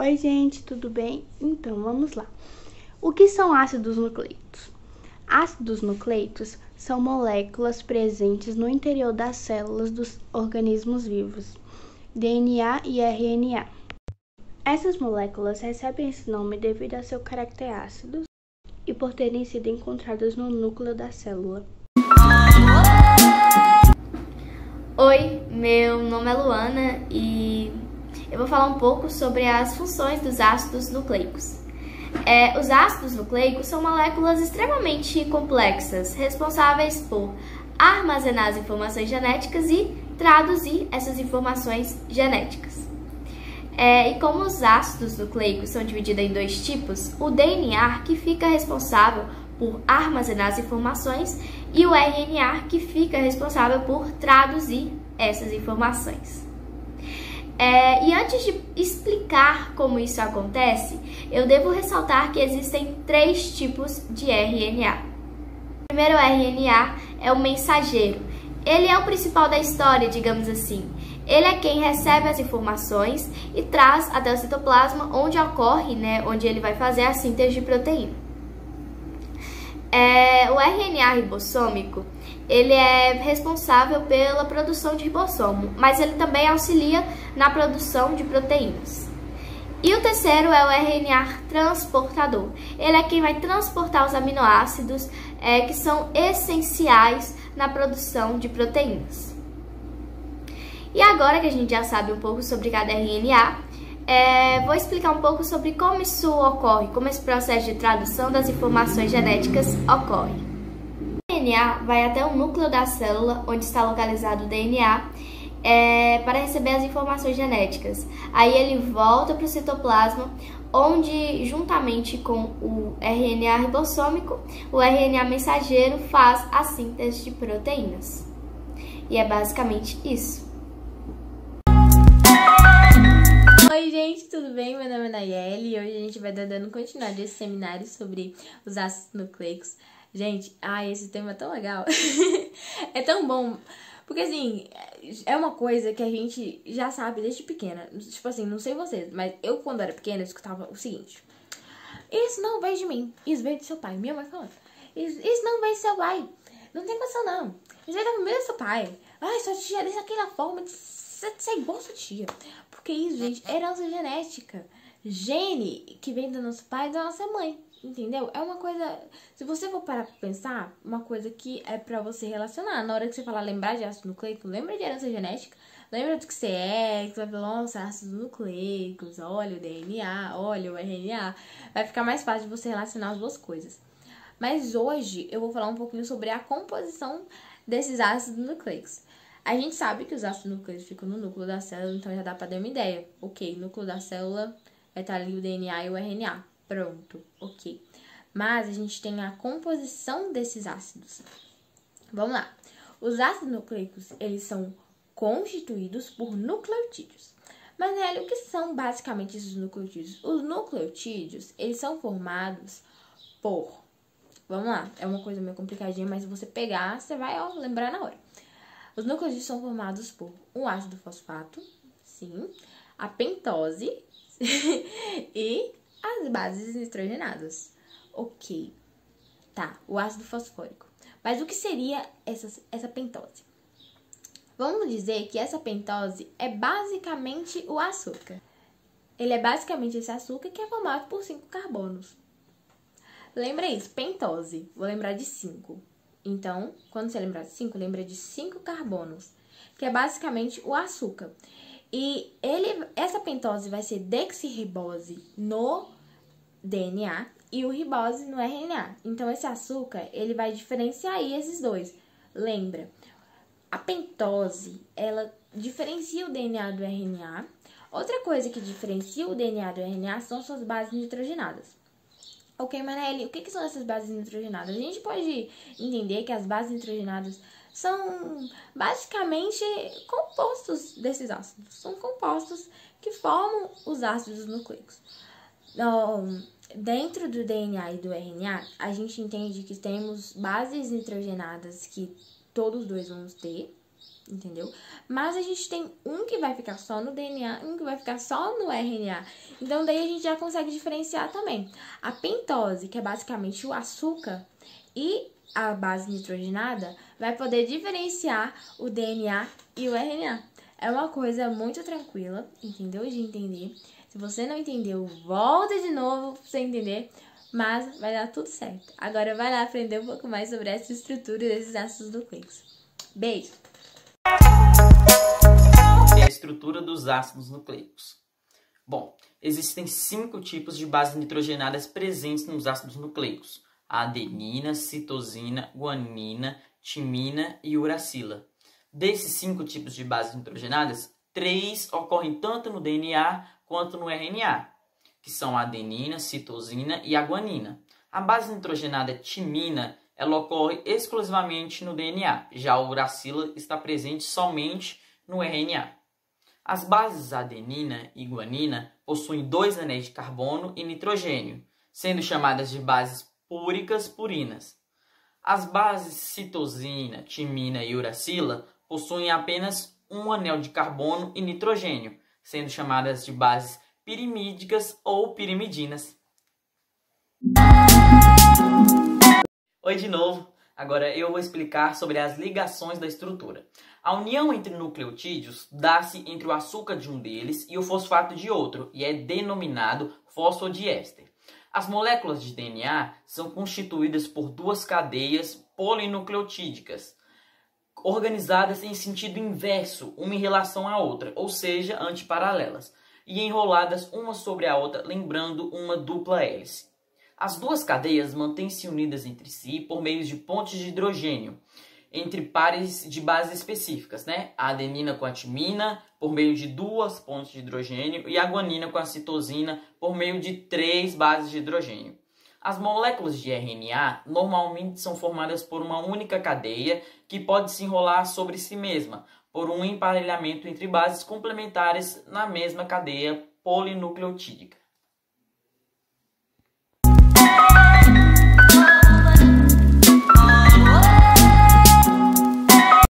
Oi, gente, tudo bem? Então, vamos lá. O que são ácidos nucleicos? Ácidos nucleicos são moléculas presentes no interior das células dos organismos vivos, DNA e RNA. Essas moléculas recebem esse nome devido a seu caráter ácido e por terem sido encontradas no núcleo da célula. Oi, meu nome é Luana e eu vou falar um pouco sobre as funções dos ácidos nucleicos. Os ácidos nucleicos são moléculas extremamente complexas, responsáveis por armazenar as informações genéticas e traduzir essas informações genéticas. E como os ácidos nucleicos são divididos em dois tipos, o DNA, que fica responsável por armazenar as informações, e o RNA, que fica responsável por traduzir essas informações. E antes de explicar como isso acontece, eu devo ressaltar que existem três tipos de RNA. O primeiro RNA é o mensageiro. Ele é o principal da história, digamos assim. Ele é quem recebe as informações e traz até o citoplasma, onde ocorre, onde ele vai fazer a síntese de proteína. O RNA ribossômico, ele é responsável pela produção de ribossomo, mas ele também auxilia na produção de proteínas. E o terceiro é o RNA transportador. Ele é quem vai transportar os aminoácidos que são essenciais na produção de proteínas. E agora que a gente já sabe um pouco sobre cada RNA, vou explicar um pouco sobre como isso ocorre, como esse processo de tradução das informações genéticas ocorre. O RNA vai até o núcleo da célula, onde está localizado o DNA, para receber as informações genéticas. Aí ele volta para o citoplasma, onde, juntamente com o RNA ribossômico, o RNA mensageiro faz a síntese de proteínas. E é basicamente isso. Oi, gente, tudo bem? Meu nome é Nayeli e hoje a gente vai dar dando continuidade a esse seminário sobre os ácidos nucleicos. Gente, esse tema é tão legal, é tão bom, porque assim, é uma coisa que a gente já sabe desde pequena. Tipo assim, não sei vocês, mas eu quando era pequena eu escutava o seguinte: isso não veio de mim, isso veio do seu pai. Minha mãe falando, isso não veio do seu pai, não tem condição não, isso veio da família do seu pai. Sua tia é daquela forma, você é igual a sua tia. Porque isso, gente, é herança genética. Gene que vem do nosso pai e da nossa mãe, entendeu? É uma coisa, se você for parar pra pensar, uma coisa que é pra você relacionar. Na hora que você falar lembrar de ácido nucleico, lembra de herança genética, lembra do que você é, que você vai falar, nossa, ácidos nucleicos, olha o DNA, olha o RNA. Vai ficar mais fácil de você relacionar as duas coisas. Mas hoje eu vou falar um pouquinho sobre a composição desses ácidos nucleicos. A gente sabe que os ácidos nucleicos ficam no núcleo da célula, então já dá pra dar uma ideia. Ok, núcleo da célula vai estar ali o DNA e o RNA. Pronto, ok. Mas a gente tem a composição desses ácidos. Vamos lá. Os ácidos nucleicos, eles são constituídos por nucleotídeos. Mas, Nelly, o que são basicamente esses nucleotídeos? Os nucleotídeos, eles são formados por... Vamos lá, é uma coisa meio complicadinha, mas se você pegar, você vai lembrar na hora. Os nucleotídeos são formados por um ácido fosfato, sim, a pentose e as bases nitrogenadas. Ok, tá, o ácido fosfórico. Mas o que seria essa pentose? Vamos dizer que essa pentose é basicamente o açúcar. Ele é basicamente esse açúcar que é formado por 5 carbonos. Lembra isso, pentose, vou lembrar de 5. Então, quando você lembrar de 5, lembra de 5 carbonos, que é basicamente o açúcar. E essa pentose vai ser deoxirribose no DNA e o ribose no RNA. Então, esse açúcar, ele vai diferenciar aí esses dois. Lembra, a pentose, ela diferencia o DNA do RNA. Outra coisa que diferencia o DNA do RNA são suas bases nitrogenadas. Ok, Manelli, o que são essas bases nitrogenadas? A gente pode entender que as bases nitrogenadas são basicamente compostos desses ácidos. São compostos que formam os ácidos nucleicos. Dentro do DNA e do RNA, a gente entende que temos bases nitrogenadas que todos dois vamos ter. entendeu? Mas a gente tem um que vai ficar só no DNA e um que vai ficar só no RNA. Então, daí a gente já consegue diferenciar também. A pentose, que é basicamente o açúcar, e a base nitrogenada, vai poder diferenciar o DNA e o RNA. É uma coisa muito tranquila, entendeu? De entender. Se você não entendeu, volta de novo pra você entender. Mas vai dar tudo certo. Agora vai lá aprender um pouco mais sobre essa estrutura desses ácidos nucleicos. Beijo! É a estrutura dos ácidos nucleicos. Bom, existem 5 tipos de bases nitrogenadas presentes nos ácidos nucleicos: a adenina, citosina, guanina, timina e uracila. Desses 5 tipos de bases nitrogenadas, 3 ocorrem tanto no DNA quanto no RNA, que são a adenina, citosina e a guanina. A base nitrogenada timina, ela ocorre exclusivamente no DNA, já a uracila está presente somente no RNA. As bases adenina e guanina possuem 2 anéis de carbono e nitrogênio, sendo chamadas de bases púricas purinas. As bases citosina, timina e uracila possuem apenas um anel de carbono e nitrogênio, sendo chamadas de bases pirimídicas ou pirimidinas. Oi de novo! Agora eu vou explicar sobre as ligações da estrutura. A união entre nucleotídeos dá-se entre o açúcar de um deles e o fosfato de outro, e é denominado fosfodiéster. As moléculas de DNA são constituídas por 2 cadeias polinucleotídicas, organizadas em sentido inverso, uma em relação à outra, ou seja, antiparalelas, e enroladas uma sobre a outra, lembrando uma dupla hélice. As 2 cadeias mantêm-se unidas entre si por meio de pontes de hidrogênio, entre pares de bases específicas, né? A adenina com a timina, por meio de 2 pontes de hidrogênio, e a guanina com a citosina, por meio de 3 bases de hidrogênio. As moléculas de RNA normalmente são formadas por uma única cadeia que pode se enrolar sobre si mesma, por um emparelhamento entre bases complementares na mesma cadeia polinucleotídica.